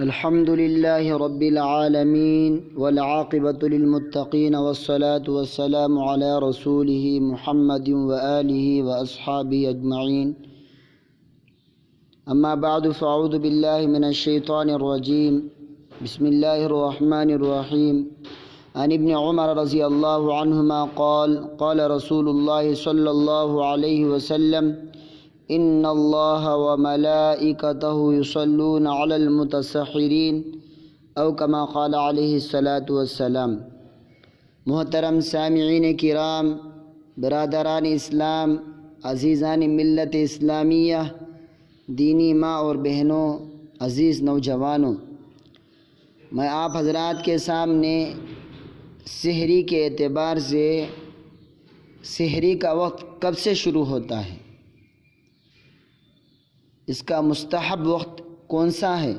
الحمد لله رب العالمين والعاقبة للمتقين والصلاة والسلام على رسوله محمد وآله وأصحابه أجمعين. أما بعد فأعوذ بالله من الشيطان الرجيم. بسم الله الرحمن الرحيم. عن ابن عمر رضي الله عنهما قال قال رسول الله صلى الله عليه وسلم ان اللہ وملائکتہ یصلون علی المتسحرین او کما قال علیہ الصلاۃ والسلام. محترم سامعین کرام، برادران اسلام، عزیزان ملت اسلامیہ، دینی ماں اور بہنوں، عزیز نوجوانوں، میں آپ حضرات کے سامنے سحری کے اعتبار سے سحری کا وقت کب سے شروع ہوتا ہے، اس کا مستحب وقت کون سا ہے،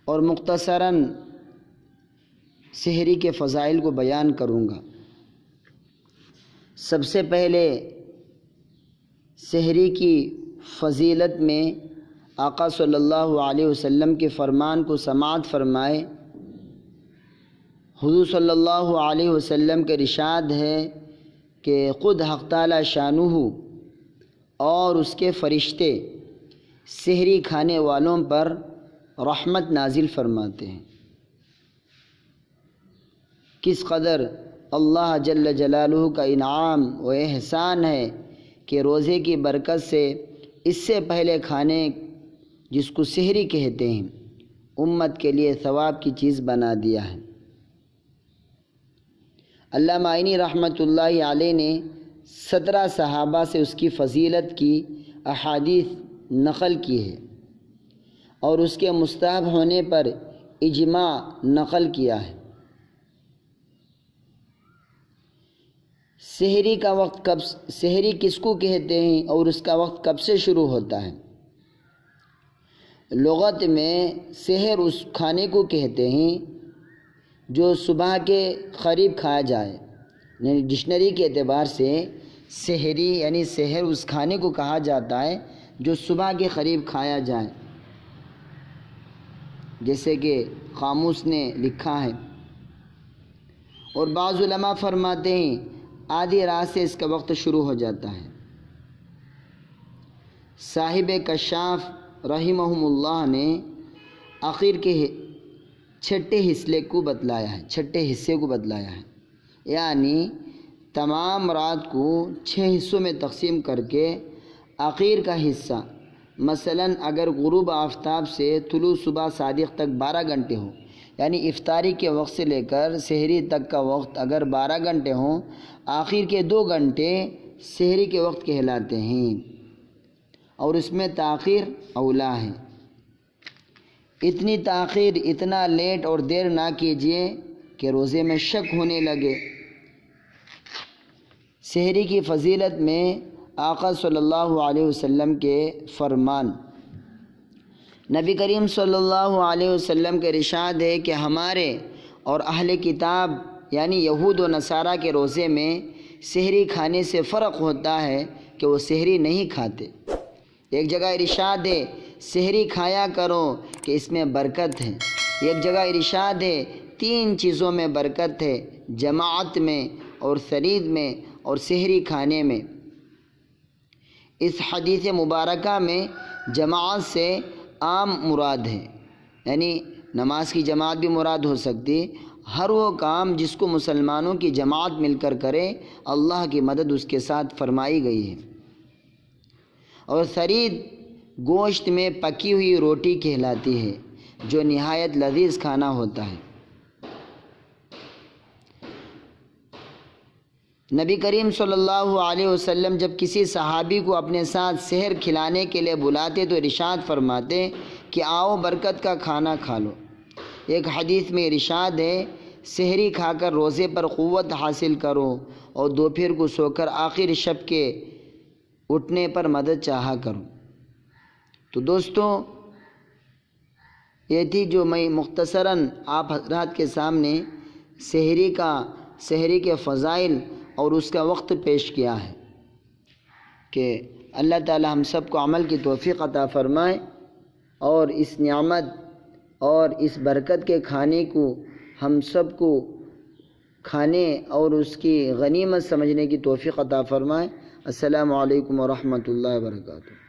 اور مختصراً سحری کے فضائل کو بیان کروں گا. سب سے پہلے سحری کی فضیلت میں آقا صلی اللہ علیہ وسلم کے فرمان کو سماعت فرمائے. حضور صلی اللہ علیہ وسلم کے ارشاد ہے کہ خود حق تعالی شانہ اور اس کے فرشتے سحری کھانے والوں پر رحمت نازل فرماتے ہیں. کس قدر اللہ جل جلالہ کا انعام و احسان ہے کہ روزے کی برکت سے اس سے پہلے کھانے جس کو سحری کہتے ہیں امت کے لیے ثواب کی چیز بنا دیا ہے. علامہ عینی رحمۃ اللہ علیہ نے 17 صحابہ سے اس کی فضیلت کی احادیث نقل کی ہے اور اس کے مستحب ہونے پر اجماع نقل کیا ہے. سحری کا وقت سحری کس کو کہتے ہیں اور اس کا وقت کب سے شروع ہوتا ہے؟ لغت میں سحر اس کھانے کو کہتے ہیں جو صبح کے قریب کھایا جائے. یعنی ڈکشنری کے اعتبار سے سحری یعنی سحر اس کھانے کو کہا جاتا ہے جو صبح کے قریب کھایا جائے، جیسے کہ قاموس نے لکھا ہے. اور بعض علماء فرماتے ہیں آدھی رات سے اس کا وقت شروع ہو جاتا ہے. صاحب کشاف رحمہم اللہ نے آخر کے چھٹے حصے کو بتلایا ہے، یعنی تمام رات کو 6 حصوں میں تقسیم کر کے آخر کا حصہ، مثلا اگر غروب آفتاب سے طلوع صبح صادق تک 12 گھنٹے ہوں، یعنی افطاری کے وقت سے لے کر سحری تک کا وقت اگر 12 گھنٹے ہوں، آخر کے 2 گھنٹے سحری کے وقت کہلاتے ہیں اور اس میں تاخیر اولا ہے. اتنی تاخیر، اتنا لیٹ اور دیر نہ کیجیے کہ روزے میں شک ہونے لگے. سحری کی فضیلت میں آقا صلی اللہ علیہ وسلم کے فرمان. نبی کریم صلی اللہ علیہ وسلم کے ارشاد ہے کہ ہمارے اور اہل کتاب یعنی یہود و نصارہ کے روزے میں سحری کھانے سے فرق ہوتا ہے کہ وہ سحری نہیں کھاتے. ایک جگہ ارشاد ہے سحری کھایا کرو کہ اس میں برکت ہے. ایک جگہ ارشاد ہے 3 چیزوں میں برکت ہے، جماعت میں اور ثرید میں اور سحری کھانے میں. اس حدیث مبارکہ میں جماعت سے عام مراد ہے، یعنی نماز کی جماعت بھی مراد ہو سکتی. ہر وہ کام جس کو مسلمانوں کی جماعت مل کر کرے اللہ کی مدد اس کے ساتھ فرمائی گئی ہے. اور ثرید گوشت میں پکی ہوئی روٹی کہلاتی ہے جو نہایت لذیذ کھانا ہوتا ہے. نبی کریم صلی اللہ علیہ وسلم جب کسی صحابی کو اپنے ساتھ سحر کھلانے کے لیے بلاتے تو ارشاد فرماتے کہ آؤ برکت کا کھانا کھا لو. ایک حدیث میں ارشاد ہے سحری کھا کر روزے پر قوت حاصل کرو اور دوپہر کو سو کر آخر شب کے اٹھنے پر مدد چاہا کرو. تو دوستو، یہ تھی جو میں مختصراً آپ حضرات کے سامنے سحری کے فضائل اور اس کا وقت پیش کیا ہے کہ اللہ تعالی ہم سب کو عمل کی توفیق عطا فرمائے اور اس نعمت اور اس برکت کے کھانے کو ہم سب کو کھانے اور اس کی غنیمت سمجھنے کی توفیق عطا فرمائے۔ السلام علیکم ورحمۃ اللہ وبرکاتہ۔